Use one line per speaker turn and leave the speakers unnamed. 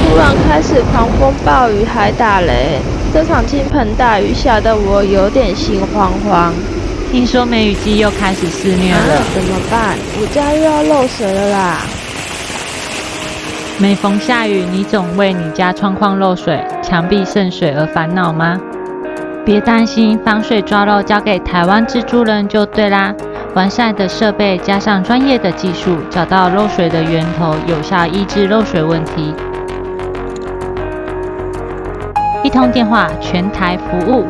突然开始狂风暴雨还打雷，这场倾盆大雨吓得我有点心慌慌。
听说梅雨季又开始肆虐了，
怎么办？我家又要漏水了啦！
每逢下雨，你总为你家窗框漏水、墙壁渗水而烦恼吗？别担心，防水抓漏交给台湾蜘蛛人就对啦。完善的设备加上专业的技术，找到漏水的源头，有效抑制漏水问题。一通电话，全台服务。